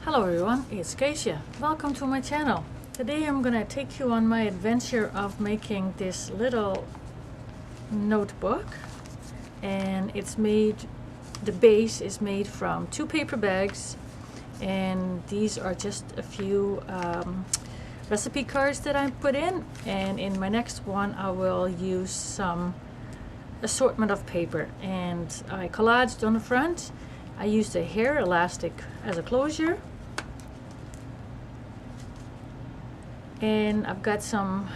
Hello everyone, it's Keisha. Welcome to my channel. Today I'm gonna take you on my adventure of making this little notebook, and the base is made from 2 paper bags, and these are just a few recipe cards that I put in, and in my next one I will use some assortment of paper, and I collaged on the front. I used a hair elastic as a closure. And I've got a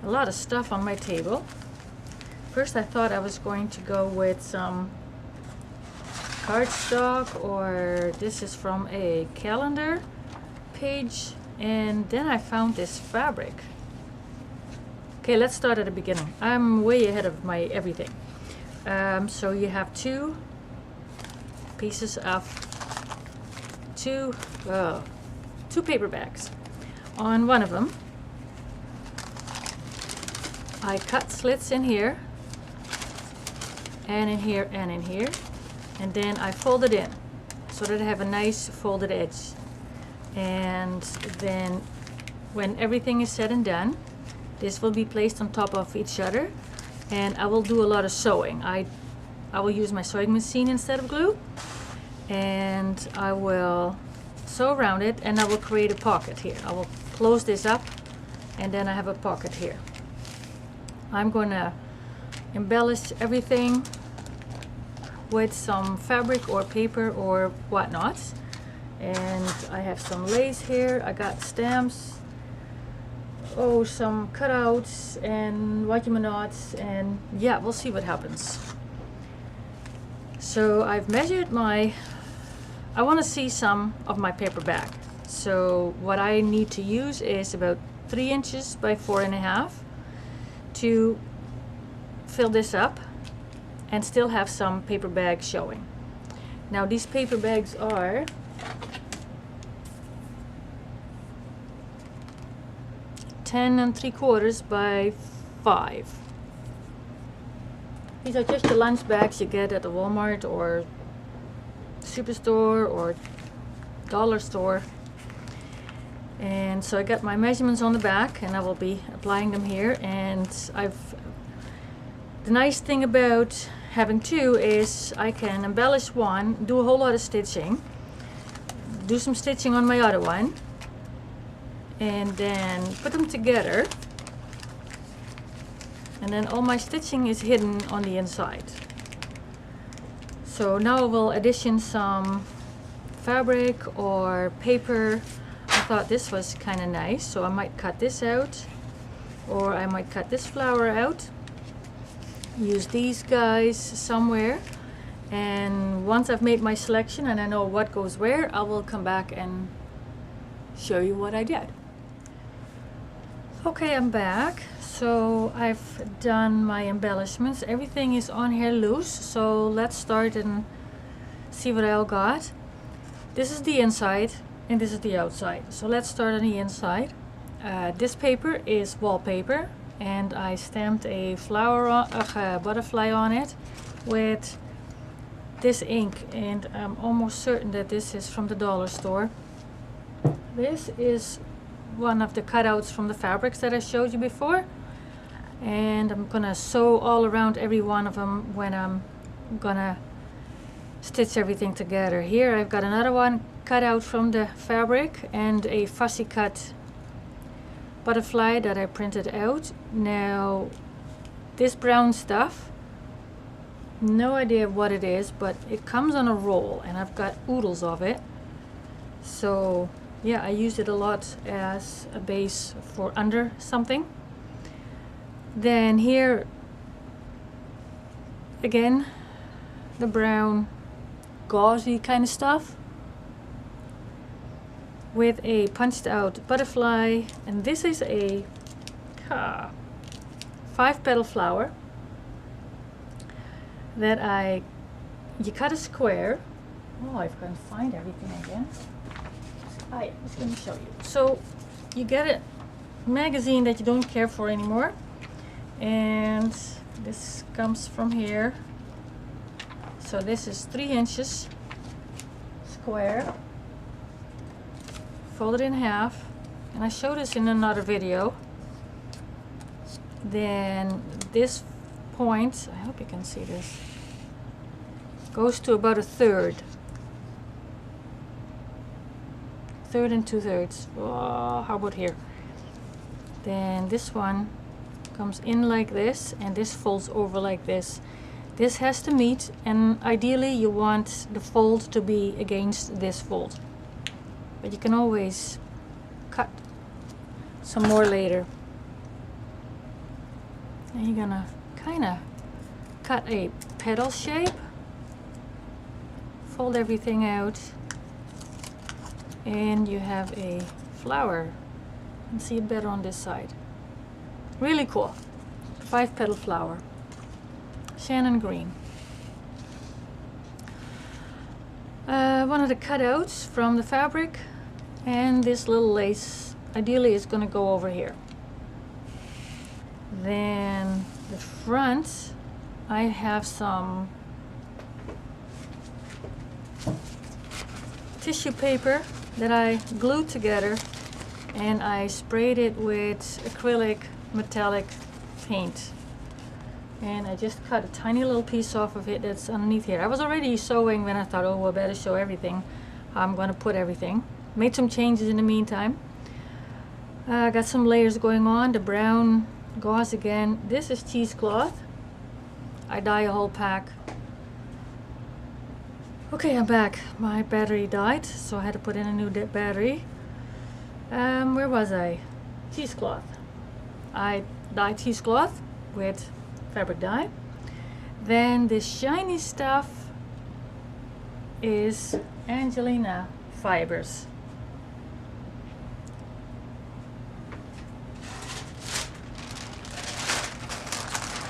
lot of stuff on my table. First I thought I was going to go with some cardstock, or this is from a calendar page, and then I found this fabric. Okay, let's start at the beginning. I'm way ahead of my everything. So you have 2 pieces of two paper bags. On one of them I cut slits in here and in here and in here, and then I fold it in so that I have a nice folded edge. And then when everything is said and done, this will be placed on top of each other, and I will do a lot of sewing. I will use my sewing machine instead of glue, and I will sew around it, and I will create a pocket here. I will close this up, and then I have a pocket here. I'm gonna embellish everything with some fabric or paper or whatnot, and I have some lace here. I got stamps, some cutouts and wakimu knots, and yeah, we'll see what happens. So I've measured I want to see some of my paper bag. So what I need to use is about 3 inches by 4.5 to fill this up and still have some paper bag showing. Now these paper bags are 10 3/4 by 5. These are just the lunch bags you get at the Walmart or Superstore or dollar store. And so I got my measurements on the back, and I will be applying them here. And the nice thing about having 2 is I can embellish one, do a whole lot of stitching, do some stitching on my other one, and then put them together, and then all my stitching is hidden on the inside. So now I will addition some fabric or paper. I thought this was kind of nice, so I might cut this out, or I might cut this flower out, use these guys somewhere, and once I've made my selection and I know what goes where, I will come back and show you what I did. Okay, I'm back. So I've done my embellishments. Everything is on here loose, so let's start and see what I all got. This is the inside and this is the outside. So let's start on the inside. This paper is wallpaper, and I stamped a butterfly on it with this ink, and I'm almost certain that this is from the dollar store. This is one of the cutouts from the fabrics that I showed you before, and I'm gonna sew all around every one of them when I'm gonna stitch everything together. Here I've got another one cut out from the fabric, and a fussy cut butterfly that I printed out. Now this brown stuff, no idea what it is, but it comes on a roll, and I've got oodles of it. So yeah, I use it a lot as a base for under something. Then here again, the brown gauzy kind of stuff with a punched out butterfly, and this is a 5-petal flower that you cut a square. Oh, I've got to find everything again. I'm just going to show you. So you get a magazine that you don't care for anymore, and this comes from here. So this is 3 inches square, fold it in half, and I showed this in another video. Then this point, I hope you can see this, goes to about a third. Third and 2/3. Oh, how about here? Then this one comes in like this, and this folds over like this. This has to meet, and ideally you want the fold to be against this fold. But you can always cut some more later. And you're gonna kind of cut a petal shape, fold everything out, and you have a flower. You can see it better on this side. Really cool. 5-petal flower. Shannon green. One of the cutouts from the fabric, and this little lace ideally is going to go over here. Then the front, I have some tissue paper that I glued together, and I sprayed it with acrylic metallic paint, and I just cut a tiny little piece off of it that's underneath here. I was already sewing when I thought, oh, I better show everything. I'm going to put everything. Made some changes in the meantime. Got some layers going on. The brown gauze again. This is cheesecloth. I dye a whole pack. Okay, I'm back. My battery died, so I had to put in a new battery. Where was I? Cheesecloth. I dye cheesecloth with fabric dye. Then this shiny stuff is Angelina fibers.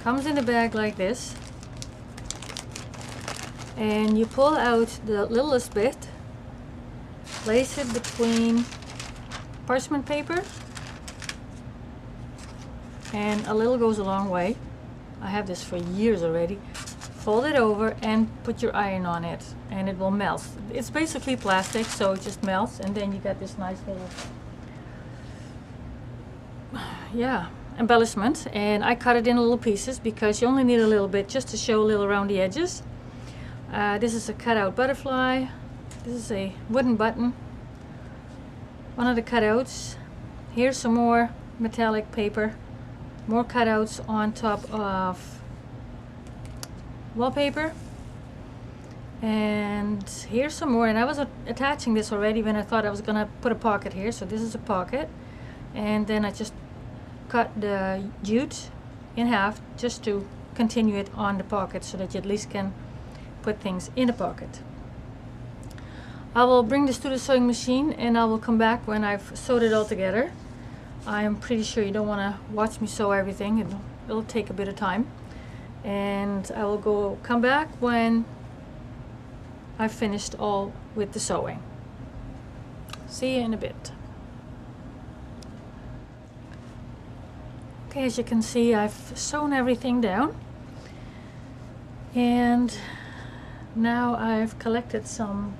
Comes in a bag like this, and you pull out the littlest bit, place it between parchment paper, and a little goes a long way. I have this for years already. Fold it over and put your iron on it, and it will melt. It's basically plastic, so it just melts, and then you got this nice little embellishment. And I cut it in little pieces because you only need a little bit just to show a little around the edges. This is a cutout butterfly. This is a wooden button. One of the cutouts. Here's some more metallic paper. More cutouts on top of wallpaper. And here's some more. And I was attaching this already when I thought I was gonna put a pocket here. So this is a pocket. And then I just cut the jute in half just to continue it on the pocket so that you at least can put things in the pocket. I will bring this to the sewing machine, and I will come back when I've sewed it all together. I'm pretty sure you don't want to watch me sew everything. It'll take a bit of time, and I will come back when I've finished all with the sewing. See you in a bit. Okay, as you can see, I've sewn everything down, and now I've collected some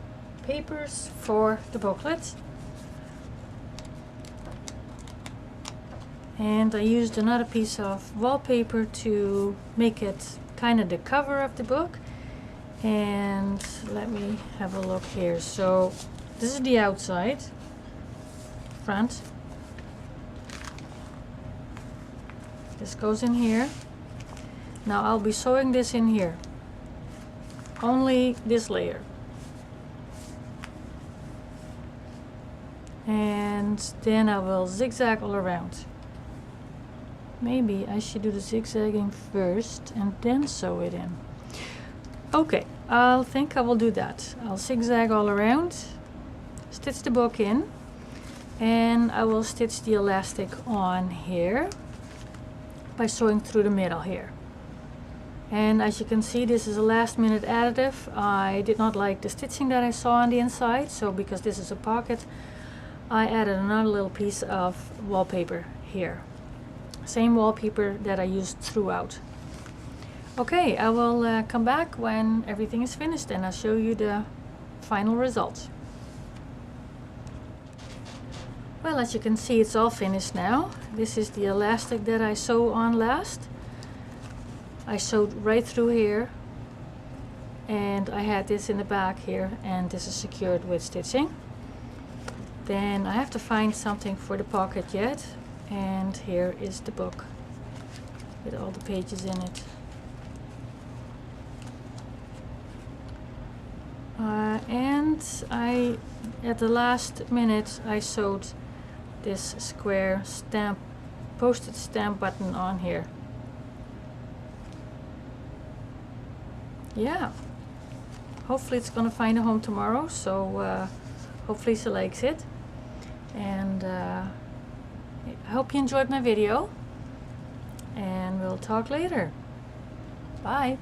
papers for the booklet, and I used another piece of wallpaper to make it kind of the cover of the book. And let me have a look here. So this is the outside, front. This goes in here. Now I'll be sewing this in here, only this layer. And then I will zigzag all around. Maybe I should do the zigzagging first and then sew it in. Okay, I think I will do that. I'll zigzag all around, stitch the book in, and I will stitch the elastic on here by sewing through the middle here. And as you can see, this is a last minute additive. I did not like the stitching that I saw on the inside, so because this is a pocket, I added another little piece of wallpaper here. Same wallpaper that I used throughout. Okay, I will come back when everything is finished, and I'll show you the final result. Well, as you can see, it's all finished now. This is the elastic that I sewed on last. I sewed right through here, and I had this in the back here, and this is secured with stitching. Then I have to find something for the pocket yet, and here is the book with all the pages in it. And at the last minute, I sewed this square stamp, postage stamp button on here. Yeah, hopefully it's gonna find a home tomorrow, so hopefully she likes it. And I hope you enjoyed my video, and we'll talk later. Bye.